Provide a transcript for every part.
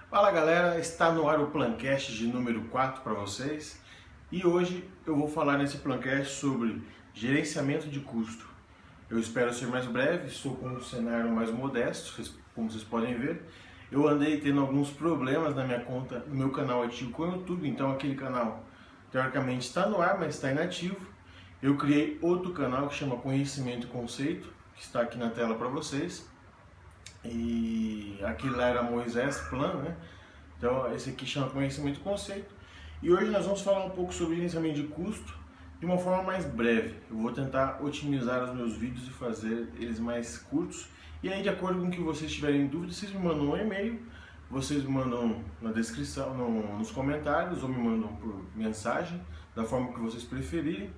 Fala galera, está no ar o Plancast de número 4 para vocês e hoje eu vou falar nesse Plancast sobre gerenciamento de custo. Eu espero ser mais breve, estou com um cenário mais modesto, como vocês podem ver. Eu andei tendo alguns problemas na minha conta, no meu canal ativo com o YouTube, então aquele canal teoricamente está no ar, mas está inativo. Eu criei outro canal que chama Conhecimento e Conceito, que está aqui na tela para vocês. E aquele lá era Moisés Plan, né? Então esse aqui chama Conhecimento e Conceito. E hoje nós vamos falar um pouco sobre gerenciamento de custo de uma forma mais breve. Eu vou tentar otimizar os meus vídeos e fazer eles mais curtos. E aí, de acordo com o que vocês tiverem dúvidas, vocês me mandam um e-mail, vocês me mandam na descrição, nos comentários, ou me mandam por mensagem, da forma que vocês preferirem.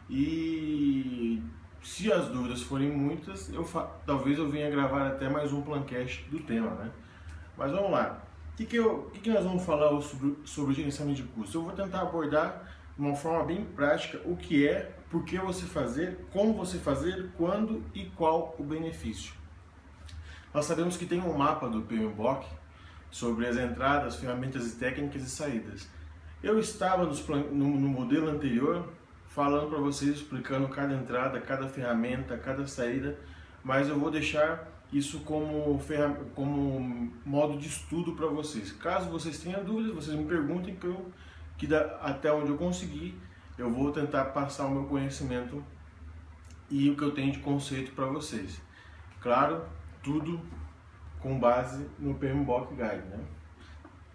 E se as dúvidas forem muitas, talvez eu venha gravar até mais um Plancast do tema, né? Mas vamos lá. O que nós vamos falar sobre o gerenciamento de custos? Eu vou tentar abordar de uma forma bem prática o que é, por que você fazer, como você fazer, quando e qual o benefício. Nós sabemos que tem um mapa do PMBOK sobre as entradas, ferramentas e técnicas e saídas. Eu estava no modelo anterior falando para vocês, explicando cada entrada, cada ferramenta, cada saída, mas eu vou deixar isso como modo de estudo para vocês. Caso vocês tenham dúvidas, vocês me perguntem até onde eu conseguir, eu vou tentar passar o meu conhecimento e o que eu tenho de conceito para vocês. Claro, tudo com base no PMBOK Guide, né?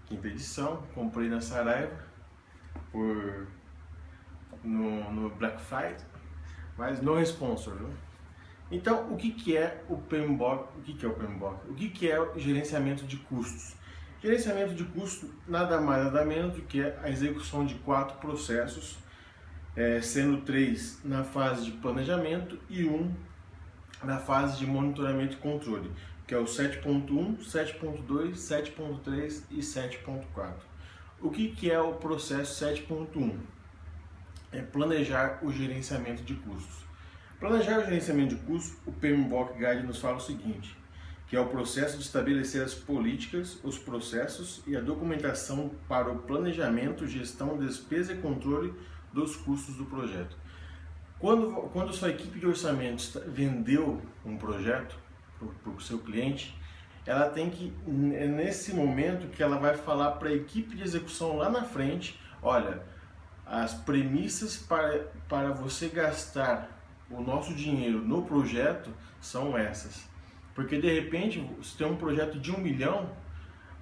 Quinta edição, comprei na Saraiva no Black Friday, mas no sponsor, né? Então, o que é o PMBOK? O que é o PMBOK? O que é o gerenciamento de custos? Gerenciamento de custo nada mais nada menos do que a execução de 4 processos, sendo 3 na fase de planejamento e 1 na fase de monitoramento e controle, que é o 7.1, 7.2, 7.3 e 7.4. O que é o processo 7.1? É planejar o gerenciamento de custos. Planejar o gerenciamento de custos, o PMBOK Guide nos fala o seguinte, que é o processo de estabelecer as políticas, os processos e a documentação para o planejamento, gestão, despesa e controle dos custos do projeto. Quando sua equipe de orçamentos vendeu um projeto para o seu cliente, ela tem que, é nesse momento que ela vai falar para a equipe de execução lá na frente, olha, as premissas para você gastar o nosso dinheiro no projeto são essas. Porque de repente você tem um projeto de 1 milhão,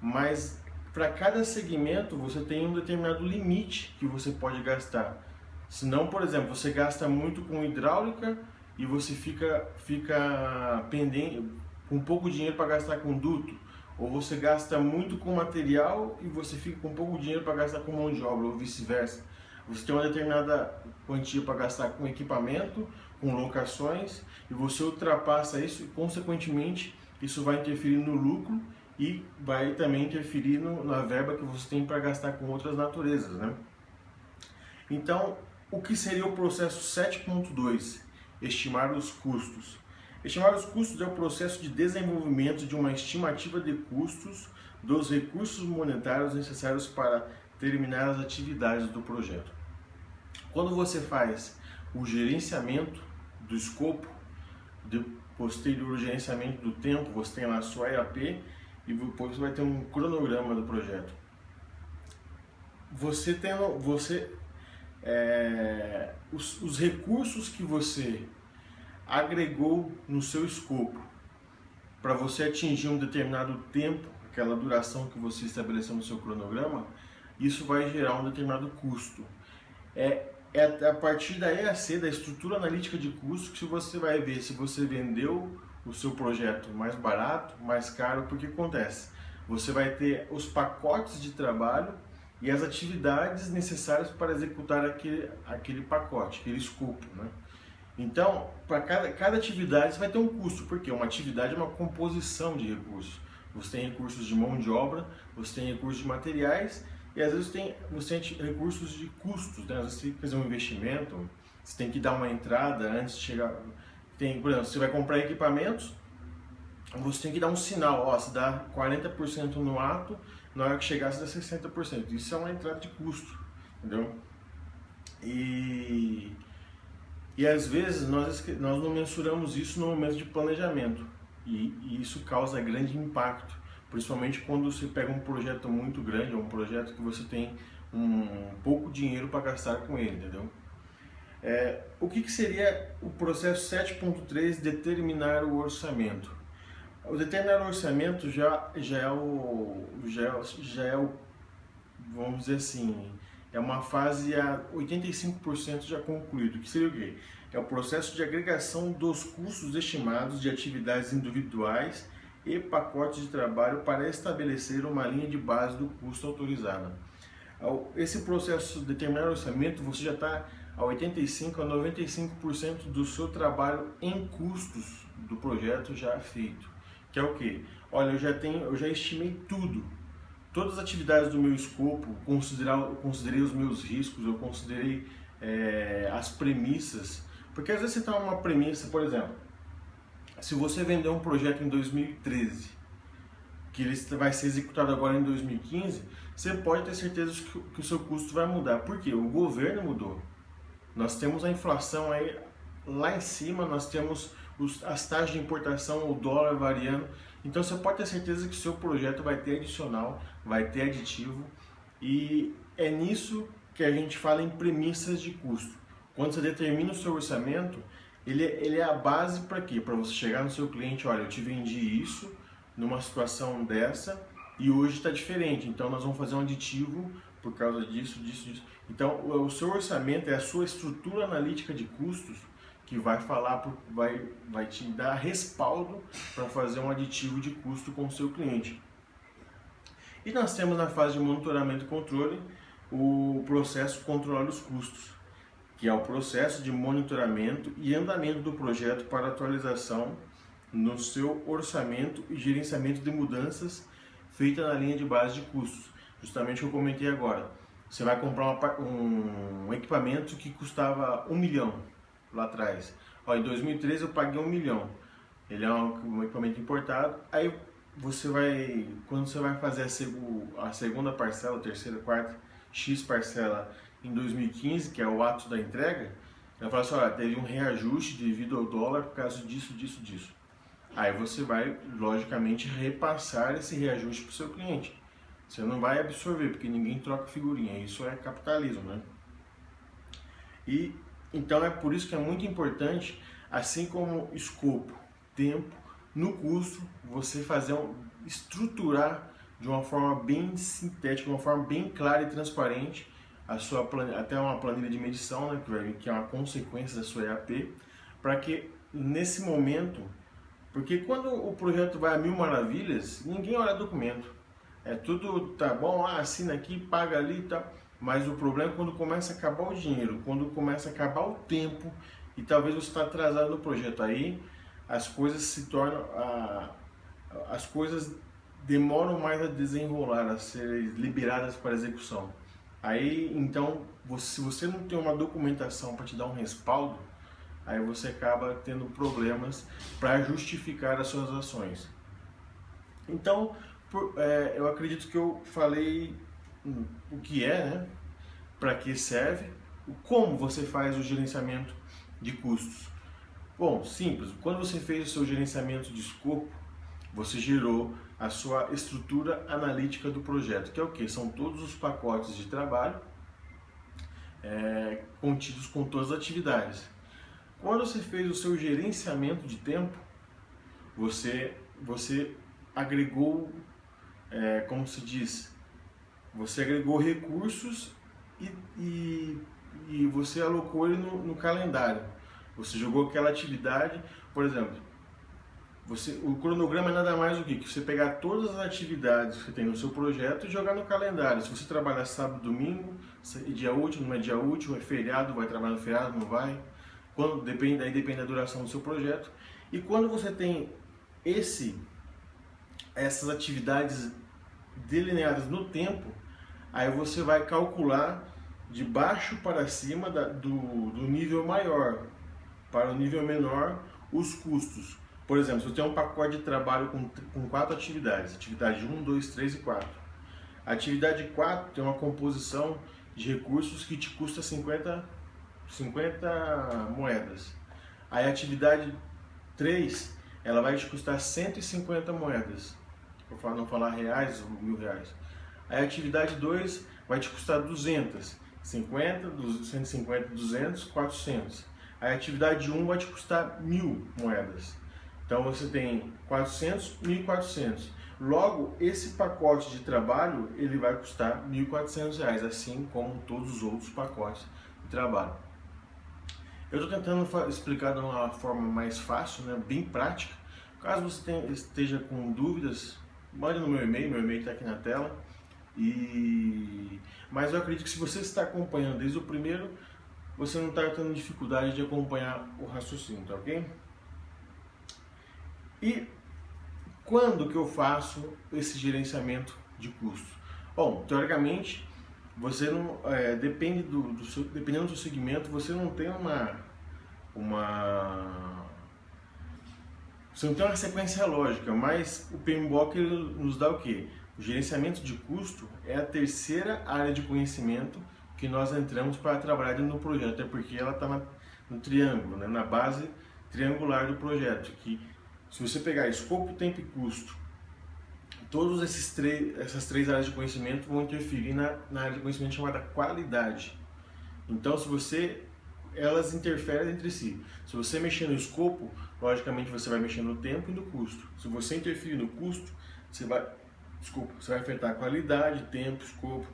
mas para cada segmento você tem um determinado limite que você pode gastar. Senão, por exemplo, você gasta muito com hidráulica e você fica pendente, com pouco dinheiro para gastar com duto. Ou você gasta muito com material e você fica com pouco dinheiro para gastar com mão de obra, ou vice-versa. Você tem uma determinada quantia para gastar com equipamento, com locações, e você ultrapassa isso e, consequentemente, isso vai interferir no lucro e vai também interferir na verba que você tem para gastar com outras naturezas, né? Então, o que seria o processo 7.2? Estimar os custos. Estimar os custos é o processo de desenvolvimento de uma estimativa de custos dos recursos monetários necessários para terminar as atividades do projeto. Quando você faz o gerenciamento do escopo, posterior gerenciamento do tempo, você tem lá a sua EAP e depois você vai ter um cronograma do projeto. Os recursos que você agregou no seu escopo para você atingir um determinado tempo, aquela duração que você estabeleceu no seu cronograma, isso vai gerar um determinado custo. É a partir da EAC, da estrutura analítica de custos, que você vai ver se você vendeu o seu projeto mais barato, mais caro, porque acontece? Você vai ter os pacotes de trabalho e as atividades necessárias para executar aquele pacote, aquele escopo, né? Então, para cada atividade você vai ter um custo, porque uma atividade é uma composição de recursos. Você tem recursos de mão de obra, você tem recursos de materiais e às vezes você tem recursos de custos, né? Às vezes você tem que fazer um investimento, você tem que dar uma entrada antes de chegar. Por exemplo, você vai comprar equipamentos você tem que dar um sinal, ó, se dá 40% no ato, na hora que chegar você dá 60%. Isso é uma entrada de custo, entendeu? E às vezes nós não mensuramos isso no momento de planejamento e isso causa grande impacto, principalmente quando você pega um projeto muito grande ou um projeto que você tem um pouco dinheiro para gastar com ele, entendeu? O que seria o processo 7.3, determinar o orçamento? O determinar o orçamento já é o, vamos dizer assim, é uma fase a 85% já concluído, que seria o quê? É o processo de agregação dos custos estimados de atividades individuais e pacotes de trabalho para estabelecer uma linha de base do custo autorizada. Esse processo de determinar o orçamento, você já está a 85% a 95% do seu trabalho em custos do projeto já feito. Que é o quê? Olha, eu já estimei tudo. Todas as atividades do meu escopo, considerei os meus riscos, eu considerei as premissas. Porque às vezes você está uma premissa, por exemplo, se você vender um projeto em 2013, que ele vai ser executado agora em 2015, você pode ter certeza que o seu custo vai mudar. Por quê? O governo mudou. Nós temos a inflação aí lá em cima, nós temos as taxas de importação, o dólar variando. Então você pode ter certeza que o seu projeto vai ter adicional, vai ter aditivo. E é nisso que a gente fala em premissas de custo. Quando você determina o seu orçamento, ele é a base para quê? Para você chegar no seu cliente, olha, eu te vendi isso numa situação dessa e hoje está diferente, então nós vamos fazer um aditivo por causa disso. Então o seu orçamento é a sua estrutura analítica de custos que vai te dar respaldo para fazer um aditivo de custo com o seu cliente. E nós temos na fase de monitoramento e controle o processo controlar os custos, que é o processo de monitoramento e andamento do projeto para atualização no seu orçamento e gerenciamento de mudanças feita na linha de base de custos. Justamente o que eu comentei agora. Você vai comprar um equipamento que custava 1 milhão lá atrás. Ó, em 2013 eu paguei 1 milhão. Ele é um equipamento importado. Aí quando você vai fazer a segunda parcela, a terceira, quarta, X parcela em 2015, que é o ato da entrega, ela fala assim, olha, teve um reajuste devido ao dólar por causa disso. Aí você vai, logicamente, repassar esse reajuste para o seu cliente. Você não vai absorver, porque ninguém troca figurinha, isso é capitalismo, né? E então é por isso que é muito importante, assim como escopo, tempo, no custo, você estruturar de uma forma bem sintética, de uma forma bem clara e transparente, até uma planilha de medição, né, que é uma consequência da sua EAP, para que nesse momento, porque quando o projeto vai a mil maravilhas, ninguém olha documento. Tudo tá bom, assina aqui, paga ali e tal. Mas o problema é quando começa a acabar o dinheiro, quando começa a acabar o tempo e talvez você está atrasado no projeto. Aí as coisas se tornam, as coisas demoram mais a desenrolar, a serem liberadas para execução. Aí então, se você não tem uma documentação para te dar um respaldo, aí você acaba tendo problemas para justificar as suas ações. Então, eu acredito que eu falei o que é, né? Para que serve, como você faz o gerenciamento de custos. Bom, simples, quando você fez o seu gerenciamento de escopo, você gerou a sua estrutura analítica do projeto, que é o que? São todos os pacotes de trabalho contidos com todas as atividades. Quando você fez o seu gerenciamento de tempo, você agregou, como se diz, você agregou recursos e você alocou ele no calendário. Você jogou aquela atividade, por exemplo, o cronograma é nada mais do que você pegar todas as atividades que você tem no seu projeto e jogar no calendário. Se você trabalhar sábado, domingo, dia útil, não é dia útil, é feriado, vai trabalhar no feriado, não vai. Depende da duração do seu projeto. E quando você tem essas atividades delineadas no tempo, aí você vai calcular de baixo para cima do nível maior para o nível menor os custos. Por exemplo, se você tem um pacote de trabalho com 4 atividades, atividade 1, 2, 3 e 4. A atividade 4 tem uma composição de recursos que te custa 50 moedas. Aí a atividade 3, ela vai te custar 150 moedas, para não falar reais ou R$1.000. Aí a atividade 2 vai te custar 200, 50, 150, 200, 400. Aí a atividade 1 vai te custar 1.000 moedas. Então você tem 400, 1.400. Logo, esse pacote de trabalho ele vai custar R$1.400, assim como todos os outros pacotes de trabalho. Eu estou tentando explicar de uma forma mais fácil, né, bem prática. Caso você esteja com dúvidas, mande no meu e-mail está aqui na tela. Mas eu acredito que se você está acompanhando desde o primeiro, você não está tendo dificuldade de acompanhar o raciocínio, tá ok? E quando que eu faço esse gerenciamento de custos? Bom, teoricamente, você não dependendo do segmento, você não tem você não tem uma sequência lógica, mas o PMBOK nos dá o quê? O gerenciamento de custo é a terceira área de conhecimento que nós entramos para trabalhar dentro do projeto, até porque ela está no triângulo, né, na base triangular do projeto, que se você pegar escopo, tempo e custo, todas essas três áreas de conhecimento vão interferir na área de conhecimento chamada qualidade. Então, elas interferem entre si. Se você mexer no escopo, logicamente você vai mexer no tempo e no custo. Se você interferir no custo, você vai afetar a qualidade, tempo, escopo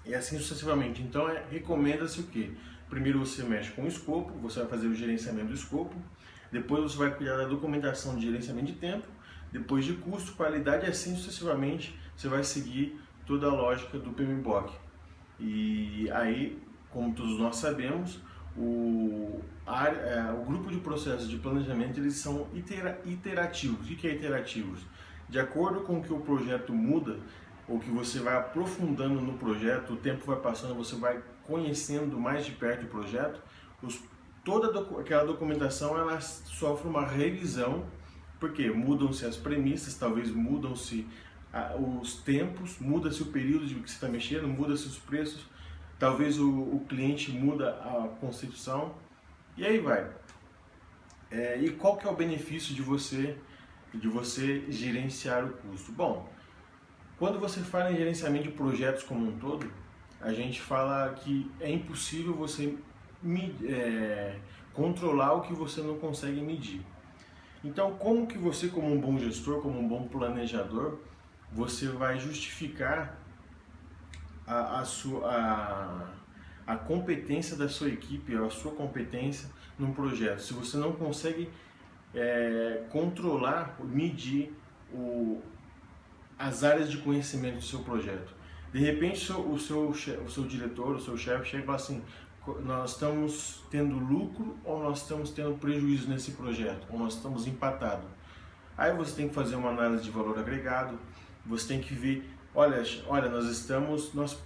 e assim sucessivamente. Então, recomenda-se o quê? Primeiro você mexe com o escopo, você vai fazer o gerenciamento do escopo, depois você vai cuidar da documentação de gerenciamento de tempo, depois de custo, qualidade e assim sucessivamente você vai seguir toda a lógica do PMBOK. E aí, como todos nós sabemos, o grupo de processos de planejamento eles são iterativos. O que é iterativos? De acordo com que o projeto muda, ou que você vai aprofundando no projeto, o tempo vai passando, você vai conhecendo mais de perto o projeto, toda aquela documentação ela sofre uma revisão, porque mudam-se as premissas, talvez mudam-se os tempos, muda-se o período de que você está mexendo, muda-se os preços, talvez o cliente muda a concepção, e aí vai. E qual que é o benefício de você gerenciar o custo? Bom, quando você fala em gerenciamento de projetos como um todo, a gente fala que é impossível você controlar o que você não consegue medir. Então, como que você, como um bom gestor, como um bom planejador, você vai justificar a competência da sua equipe, a sua competência num projeto, se você não consegue controlar, medir as áreas de conhecimento do seu projeto? De repente o seu diretor, o seu chefe chega e fala assim: nós estamos tendo lucro ou nós estamos tendo prejuízo nesse projeto, ou nós estamos empatados. Aí você tem que fazer uma análise de valor agregado, você tem que ver, olha, nós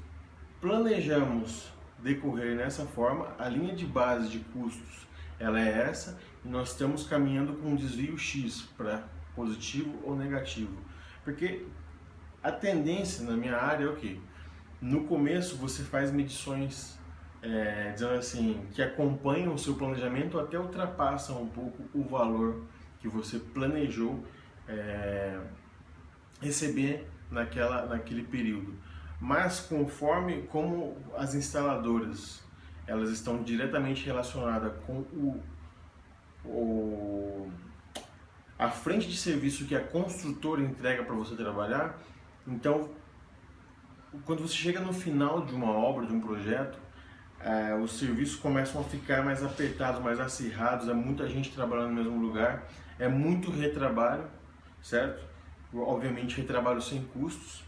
planejamos decorrer nessa forma, a linha de base de custos ela é essa, e nós estamos caminhando com um desvio X para positivo ou negativo. Porque a tendência na minha área é o quê? No começo você faz medições dizendo assim, que acompanham o seu planejamento, até ultrapassam um pouco o valor que você planejou receber naquele período. Mas como as instaladoras elas estão diretamente relacionadas com a frente de serviço que a construtora entrega para você trabalhar, então quando você chega no final de uma obra, de um projeto, os serviços começam a ficar mais apertados, mais acirrados, é muita gente trabalhando no mesmo lugar, é muito retrabalho, certo? Obviamente retrabalho sem custos,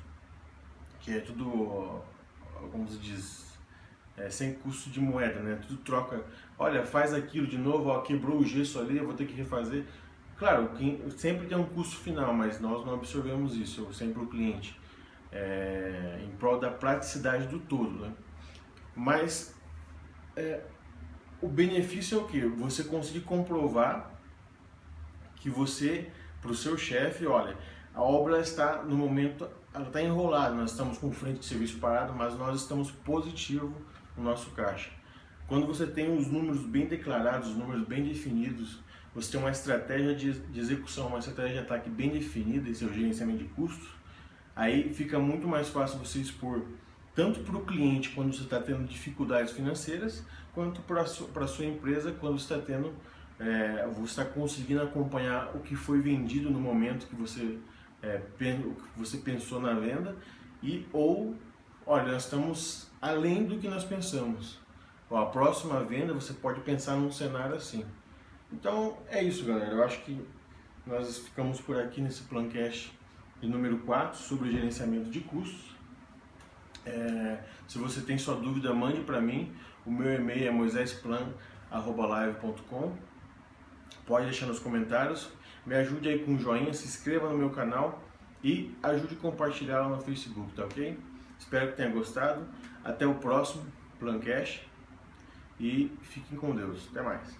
que é tudo, como se diz, sem custo de moeda, né? Tudo troca, olha, faz aquilo de novo, ó, quebrou o gesso ali, eu vou ter que refazer. Claro, sempre tem um custo final, mas nós não absorvemos isso, sempre o cliente, em prol da praticidade do todo, né? Mas o benefício é o que? Você conseguir comprovar que você, para o seu chefe, olha, a obra está no momento, ela está enrolada, nós estamos com frente de serviço parado, mas nós estamos positivo no nosso caixa. Quando você tem os números bem declarados, os números bem definidos, você tem uma estratégia de execução, uma estratégia de ataque bem definida em seu gerenciamento de custos, aí fica muito mais fácil você expor tanto para o cliente quando você está tendo dificuldades financeiras, quanto para a sua empresa quando você está tendo, você está conseguindo acompanhar o que foi vendido no momento que você pensou na venda ou, olha, nós estamos além do que nós pensamos. A próxima venda você pode pensar num cenário assim. Então é isso, galera. Eu acho que nós ficamos por aqui nesse Plancast de número 4 sobre o gerenciamento de custos. Se você tem sua dúvida, mande para mim. O meu e-mail é moisesplan@live.com. Pode deixar nos comentários. Me ajude aí com um joinha, se inscreva no meu canal e ajude a compartilhar lá no Facebook, tá ok? Espero que tenha gostado. Até o próximo Plancast e fiquem com Deus. Até mais.